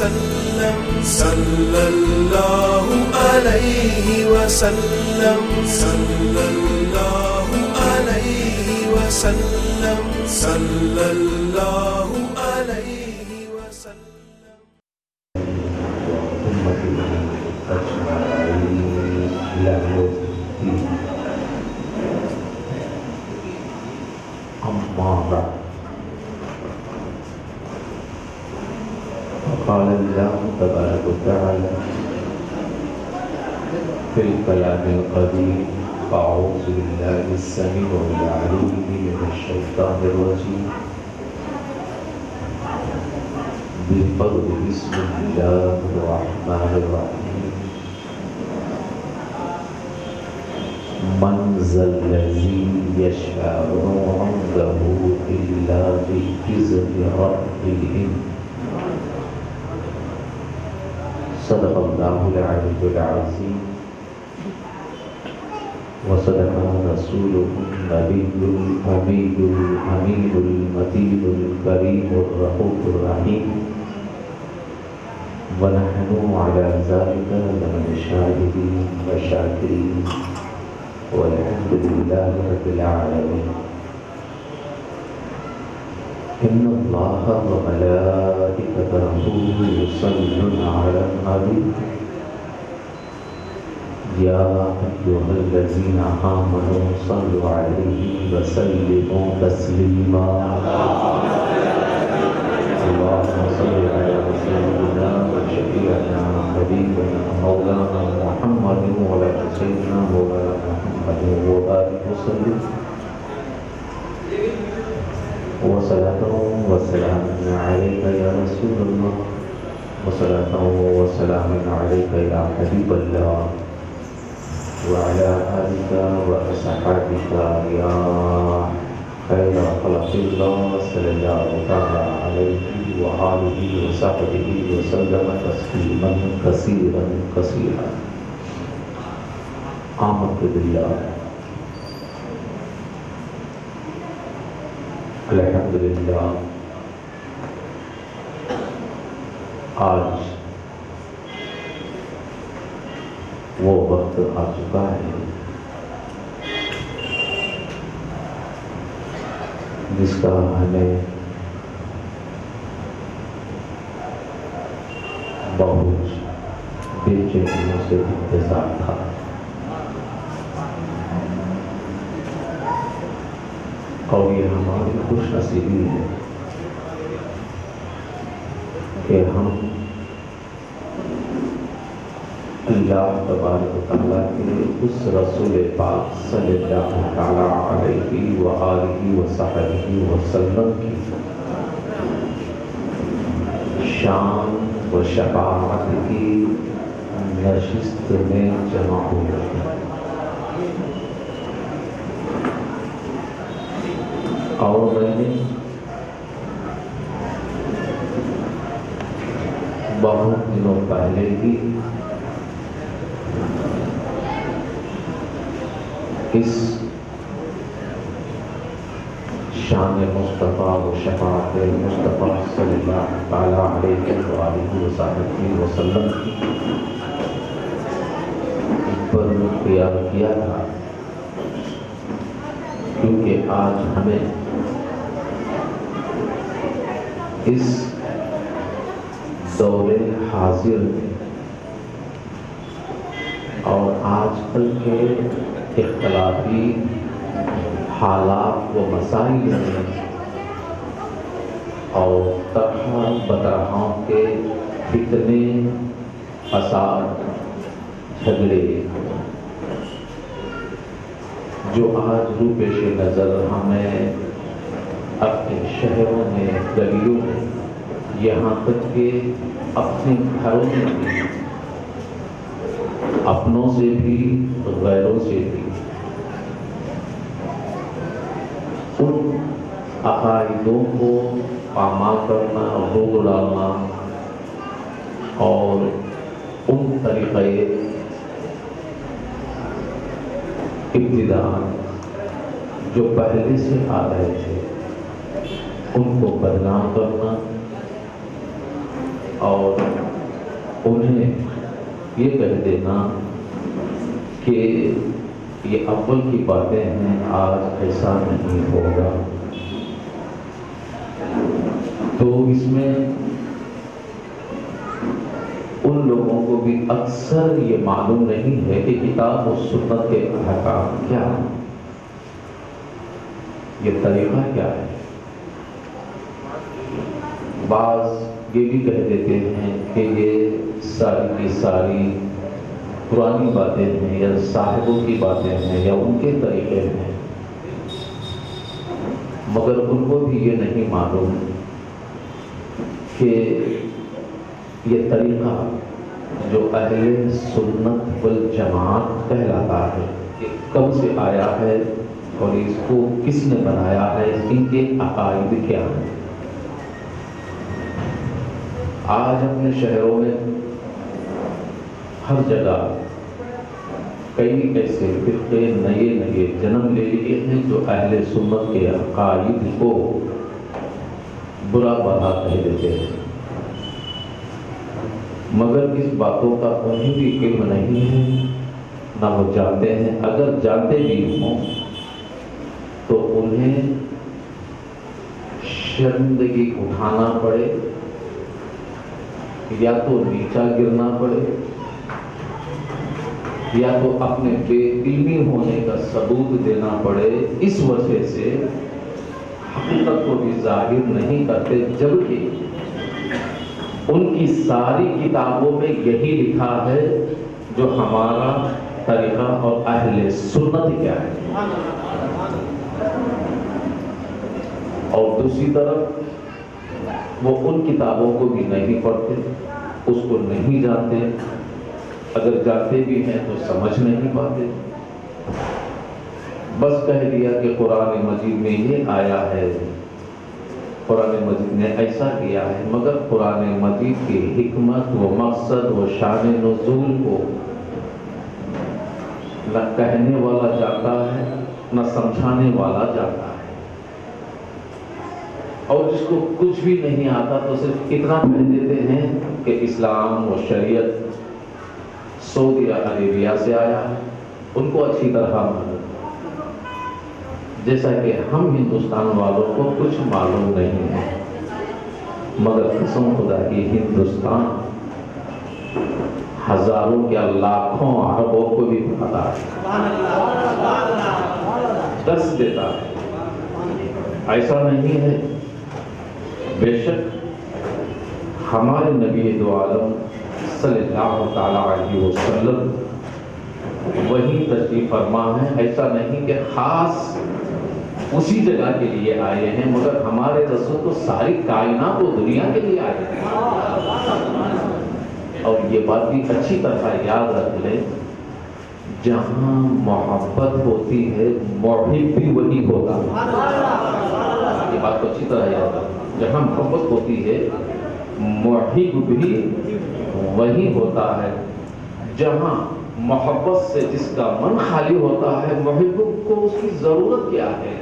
وسلم صلی اللہ علیہ وسلم صلی اللہ علیہ وسلم صلی اللہ علیہ وسلم. أما بعد قال الله تبارك وتعالى في الكلام القديم أعوذ بالله السميع العليم من الشيطان الرجيم بفضل بسم الله الرحمن الرحيم من ذا الذي يشفع عنده إلا بإذن ربه صدق الله العلي العظيم وصدق رسوله النبي الأمي الأمين المتين الكريم الرؤوف الرحيم ونحن على ذلك لمن الشاهدين والشاكرين والحمد لله رب العالمين. إن الله وملائكته يصلون على النبي يا أيها الذين آمنوا صلوا عليه وسلموا تسليما. اللهم صل على سيدنا وشفيعنا حبيبنا مولانا محمد وعلى سيدنا مولانا محمد وآله وسلم وصلاة وسلام عليك يا رسول الله وصلاة وسلام عليك يا حبيب الله وعلى آلك وأصحابك يا خير خلق الله صلى الله تعالى عليه وآله وصحبه وسلم تسليما كثيرا كثيرا. آمنت بالله الحمدللہ. آج وہ وقت آ چکا ہے جس کا ہمیں بہت بے چینیوں سے انتظار تھا. اور یہ ہماری خوش نصیبی ہے کہ ہم اللہ تبارک و تعالیٰ کے اس رسول پاک صلی اللہ تعالیٰ علیہ وآلہ وصحبہ وسلم کی شان و شفاعت کی نشست میں جمع ہوئے ہیں. اور میں نے بہت دنوں پہلے ہی اس شان مصطفیٰ و شفاعت مصطفیٰ صلی اللہ تعالیٰ علیہ وآلہ وصحبہ وسلم پر خیال کیا تھا کیونکہ آج ہمیں اس دور حاضر میں اور آج کل کے اختلافی حالات و مسائل میں اور طرح بطرح کے فتنے فساد جھگڑے جو آج رو پیش نظر ہمیں اپنے شہروں میں گلیوں میں یہاں تک کہ اپنے گھروں میں بھی اپنوں سے بھی غیروں سے بھی ان عقائدوں کو پامال کرنا روک ڈالنا اور ان طریقے ابتداء جو پہلے سے آ رہے تھے ان کو بدنام کرنا اور انہیں یہ کہہ دینا کہ یہ اول کی باتیں ہیں، آج ایسا نہیں ہوگا، تو اس میں ان لوگوں کو بھی اکثر یہ معلوم نہیں ہے کہ کتاب و سنت کے احکام کیا ہے، یہ طریقہ کیا ہے۔ بعض یہ بھی کہہ دیتے ہیں کہ یہ ساری کی ساری پرانی باتیں ہیں یا صاحبوں کی باتیں ہیں یا ان کے طریقے ہیں، مگر ان کو بھی یہ نہیں معلوم کہ یہ طریقہ جو اہل سنت والجماعت کہلاتا ہے کہ کب سے آیا ہے اور اس کو کس نے بنایا ہے، ان کے عقائد کیا ہیں۔ آج اپنے شہروں میں ہر جگہ کئی ایسے فرقے نئے جنم لے لیے ہیں جو اہل سنت کے عقائد کو برا بھلا کہہ دیتے ہیں، مگر اس باتوں کا انہیں بھی علم نہیں ہے، نہ وہ جانتے ہیں۔ اگر جانتے بھی ہوں تو انہیں شرمندگی اٹھانا پڑے یا تو نیچا گرنا پڑے یا تو اپنے بے علمی ہونے کا ثبوت دینا پڑے، اس وجہ سے حقیقت کو بھی ظاہر نہیں کرتے، جبکہ ان کی ساری کتابوں میں یہی لکھا ہے جو ہمارا طریقہ اور اہل سنت کیا ہے۔ اور دوسری طرف وہ ان کتابوں کو بھی نہیں پڑھتے، اس کو نہیں جانتے، اگر جانتے بھی ہیں تو سمجھ نہیں پاتے، بس کہہ دیا کہ قرآن مجید میں یہ آیا ہے، قرآن مجید نے ایسا کیا ہے، مگر قرآن مجید کی حکمت و مقصد و شان نزول کو نہ کہنے والا جانتا ہے نہ سمجھانے والا جانتا ہے، اور جس کو کچھ بھی نہیں آتا تو صرف اتنا کہہ دیتے ہیں کہ اسلام و شریعت سعودی عربیہ سے آیا ہے، ان کو اچھی طرح معلوم، جیسا کہ ہم ہندوستان والوں کو کچھ معلوم نہیں ہے، مگر قسم خدا کی ہندوستان ہزاروں یا لاکھوں عربوں کو بھی پتا ہے، درس دیتا ہے۔ ایسا نہیں ہے، بے شک ہمارے نبی دو عالم صلی اللہ تعالیٰ علیہ وسلم وہی تشریف فرما ہے، ایسا نہیں کہ خاص اسی جگہ کے لیے آئے ہیں، مگر ہمارے رسول تو ساری کائنات و دنیا کے لیے آئے ہیں۔ اور یہ بات بھی اچھی طرح یاد رکھ لیں، جہاں محبت ہوتی ہے محب بھی وہی ہوگا، یہ بات کو اچھی طرح یاد رکھ لیں، جہاں محبت ہوتی ہے محب بھی وہی ہوتا ہے، جہاں محبت سے جس کا من خالی ہوتا ہے محب کو اس کی ضرورت کیا ہے۔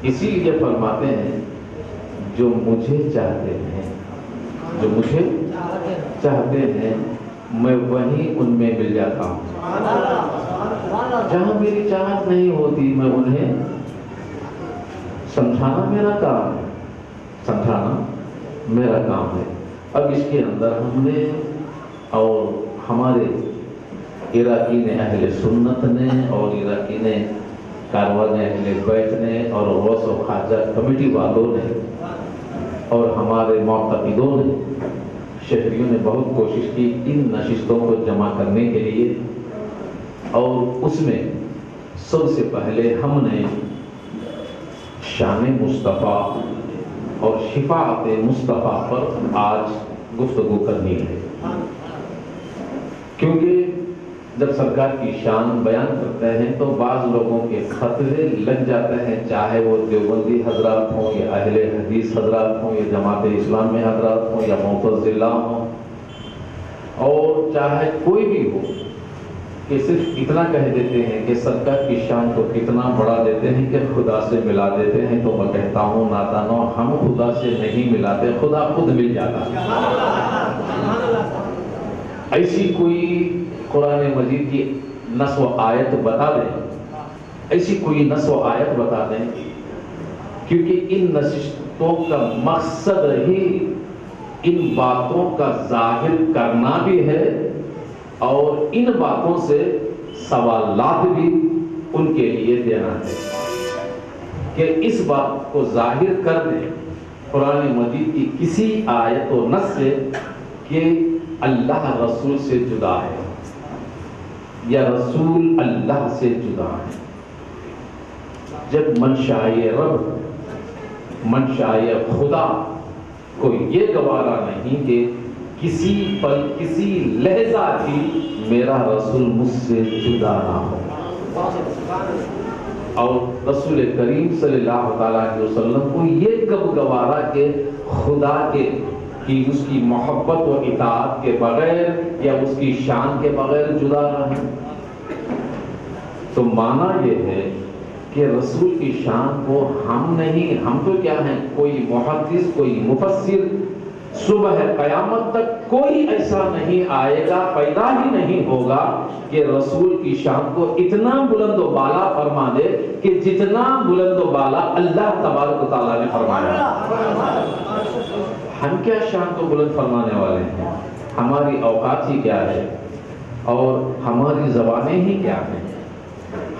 اسی لیے فرماتے ہیں جو مجھے چاہتے ہیں، جو مجھے چاہتے ہیں میں وہیں ان میں مل جاتا ہوں، جہاں میری چاہت نہیں ہوتی میں انہیں سمجھانا میرا کام ہے، سمجھانا میرا کام ہے۔ اب اس کے اندر ہم نے اور ہمارے عراقین اہل سنت نے اور عراقین کاروان اہل بیت نے اور غوث و خواجہ کمیٹی والوں نے اور ہمارے معتقدوں نے، شہریوں نے بہت کوشش کی ان نشستوں کو جمع کرنے کے لیے، اور اس میں سب سے پہلے ہم نے شان مصطفیٰ اور شفاعت مصطفیٰ پر آج گفتگو کرنی ہے، کیونکہ جب سرکار کی شان بیان کرتے ہیں تو بعض لوگوں کے خطرے لگ جاتے ہیں، چاہے وہ دیوبندی حضرات ہوں یا اہل حدیث حضرات ہوں یا جماعت اسلام میں حضرات ہوں یا معتزلہ ہوں، اور چاہے کوئی بھی ہو، کہ صرف اتنا کہہ دیتے ہیں کہ سرکار کی شان کو اتنا بڑھا دیتے ہیں کہ خدا سے ملا دیتے ہیں، تو میں کہتا ہوں نادانو، ہم خدا سے نہیں ملاتے، خدا خود مل جاتا۔ ایسی کوئی قرآن مجید کی نص و آیت بتا دیں، ایسی کوئی نص و آیت بتا دیں، کیونکہ ان نشستوں کا مقصد ہی ان باتوں کا ظاہر کرنا بھی ہے اور ان باتوں سے سوالات بھی ان کے لیے دینا ہے کہ اس بات کو ظاہر کر دیں قرآن مجید کی کسی آیت و نص سے کہ اللہ رسول سے جدا ہے یا رسول اللہ سے جدا ہے۔ جب منشائے رب، منشائے خدا کو یہ گوارا نہیں کہ کسی پل، کسی لحظہ بھی میرا رسول مجھ سے جدا نہ ہو، اور رسول کریم صلی اللہ تعالیٰ علیہ وسلم کو یہ کب گوارا کہ خدا کے کہ اس کی محبت و اطاعت کے بغیر یا اس کی شان کے بغیر جدا نہ ہے۔ تو معنی یہ ہے کہ رسول کی شان کو ہم نہیں، ہم تو کیا ہیں، کوئی محدث، کوئی مفسر، صبح قیامت تک کوئی ایسا نہیں آئے گا، پیدا ہی نہیں ہوگا کہ رسول کی شان کو اتنا بلند و بالا فرما دے کہ جتنا بلند و بالا اللہ تبارک و تعالیٰ نے فرمایا۔ ہم کیا شان کو بلند فرمانے والے ہیں؟ ہماری اوقات ہی کیا ہے اور ہماری زبانیں ہی کیا ہیں؟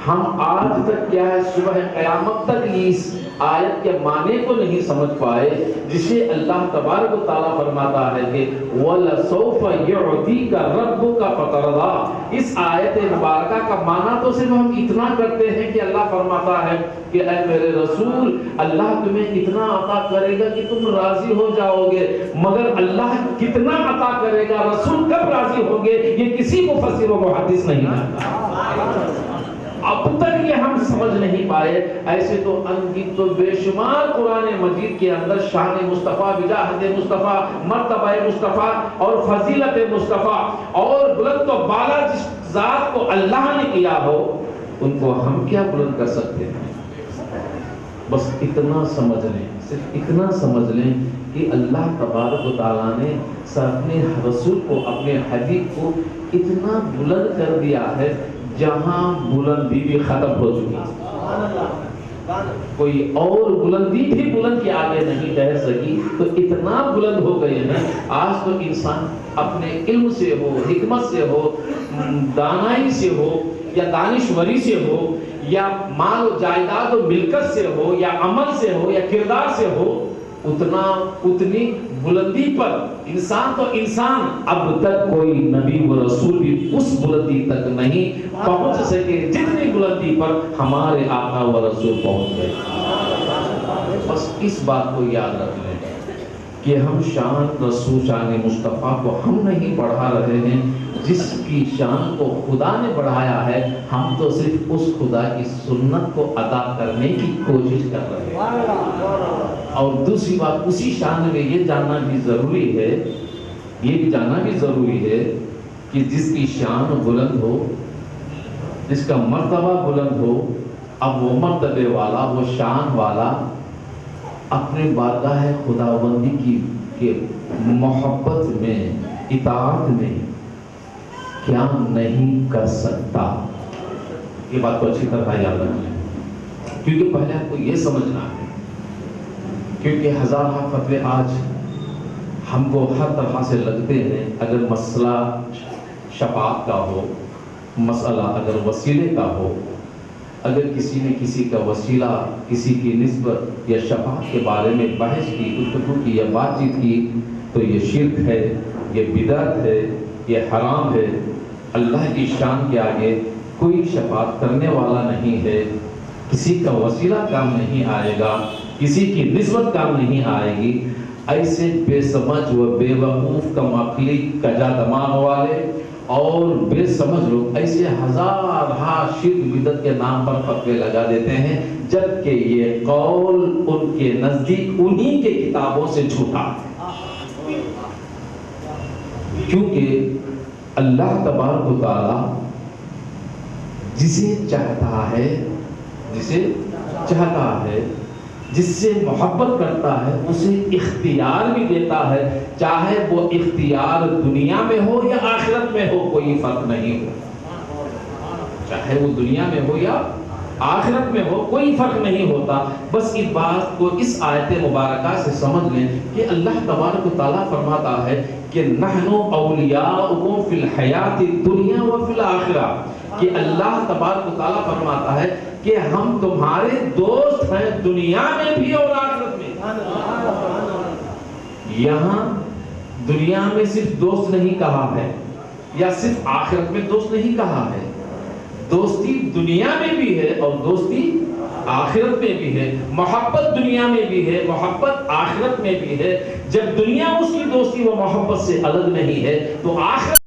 ہم آج تک کیا ہے، صبح قیامت تک اس آیت کے معنی کو نہیں سمجھ پائے جسے اللہ تبارک و تعالیٰ فرماتا ہے کہ وَلَسَوْفَ يُعْطِيكَ رَبُّكَ فَتَرْضَىٰ۔ اس آیت مبارکہ کا معنی تو صرف ہم اتنا کرتے ہیں کہ اللہ فرماتا ہے کہ اے میرے رسول، اللہ تمہیں اتنا عطا کرے گا کہ تم راضی ہو جاؤ گے، مگر اللہ کتنا عطا کرے گا، رسول کب راضی ہوں گے، یہ کسی مفسر و محدث نہیں جانتا۔ اب تک یہ ہم سمجھ نہیں پائے۔ ایسے تو انگت تو بے شمار قرآن مجید کے اندر شان مصطفیٰ، وجاہت مصطفیٰ، مرتبہ مصطفیٰ اور فضیلت مصطفیٰ اور بلند و بالا جس ذات کو اللہ نے کیا ہو، ان کو ہم کیا بلند کر سکتے ہیں؟ بس اتنا سمجھ لیں، صرف اتنا سمجھ لیں کہ اللہ تبارک و تعالیٰ نے اپنے رسول کو، اپنے حبیب کو اتنا بلند کر دیا ہے جہاں بلندی بھی ختم ہو چکی ہے، کوئی اور بلندی بھی بلند کے آگے نہیں ٹھہر سکی، تو اتنا بلند ہو گئے ہیں۔ آج تو انسان اپنے علم سے ہو، حکمت سے ہو، دانائی سے ہو یا دانشوری سے ہو یا مال و جائیداد و ملکت سے ہو یا عمل سے ہو یا کردار سے ہو، اتنی بلندی پر انسان تو انسان اب تک کوئی نبی و رسول بھی اس بلندی تک نہیں پہنچ سکے جتنی بلندی پر ہمارے آقا و رسول پہنچ گئے۔ بس اس بات کو یاد رکھ لیں کہ ہم شان رسول، شان مصطفیٰ کو ہم نہیں بڑھا رہے ہیں، جس کی شان کو خدا نے بڑھایا ہے، ہم تو صرف اس خدا کی سنت کو ادا کرنے کی کوشش کر رہے ہیں۔ اور دوسری بات، اسی شان میں یہ جاننا بھی ضروری ہے، یہ بھی جاننا بھی ضروری ہے کہ جس کی شان بلند ہو، جس کا مرتبہ بلند ہو، اب وہ مرتبے والا، وہ شان والا اپنے بارگاہ خداوندی کی محبت میں، اطاعت میں کیا نہیں کر سکتا؟ یہ بات کو اچھی طرح یاد رکھیں، کیونکہ پہلے آپ کو یہ سمجھنا ہے، کیونکہ ہزارہ فتوے آج ہم کو ہر طرح سے لگتے ہیں۔ اگر مسئلہ شفاعت کا ہو، مسئلہ اگر وسیلے کا ہو، اگر کسی نے کسی کا وسیلہ، کسی کی نسبت یا شفاعت کے بارے میں بحث کی، گفتگو کی یا بات چیت کی، تو یہ شرک ہے، یہ بدعت ہے، یہ حرام ہے۔ اللہ کی شان کے آگے کوئی شفاعت کرنے والا نہیں ہے، کسی کا وسیلہ کام نہیں آئے گا، کسی کی نسبت کام نہیں آئے گی۔ ایسے بے سمجھ و بے وقوف، کم عقلی، کجا دماغ والے اور بے سمجھ لوگ ایسے ہزارہ شرک بدعت کے نام پر فتوے لگا دیتے ہیں، جبکہ یہ قول ان کے نزدیک انہی کے کتابوں سے جھوٹا ہے۔ کیونکہ اللہ تبارک و تعالی جسے چاہتا ہے جس سے محبت کرتا ہے اسے اختیار بھی دیتا ہے، چاہے وہ اختیار دنیا میں ہو یا آخرت میں ہو، کوئی فرق نہیں ہو، چاہے وہ دنیا میں ہو یا آخرت میں ہو، کوئی فرق نہیں ہوتا۔ بس اس بات کو اس آیت مبارکہ سے سمجھ لیں کہ اللہ تبارک و تعالیٰ فرماتا ہے کہ نحن اولیاؤکم فی الحیات الدنیا وفی الآخرہ، کہ اللہ تبارک و تعالیٰ فرماتا ہے کہ ہم تمہارے دوست ہیں دنیا میں بھی اور آخرت میں۔ یہاں دنیا میں صرف دوست نہیں کہا ہے یا صرف آخرت میں دوست نہیں کہا ہے، دوستی دنیا میں بھی ہے اور دوستی آخرت میں بھی ہے، محبت دنیا میں بھی ہے، محبت آخرت میں بھی ہے۔ جب دنیا اس کی دوستی و محبت سے الگ نہیں ہے تو آخرت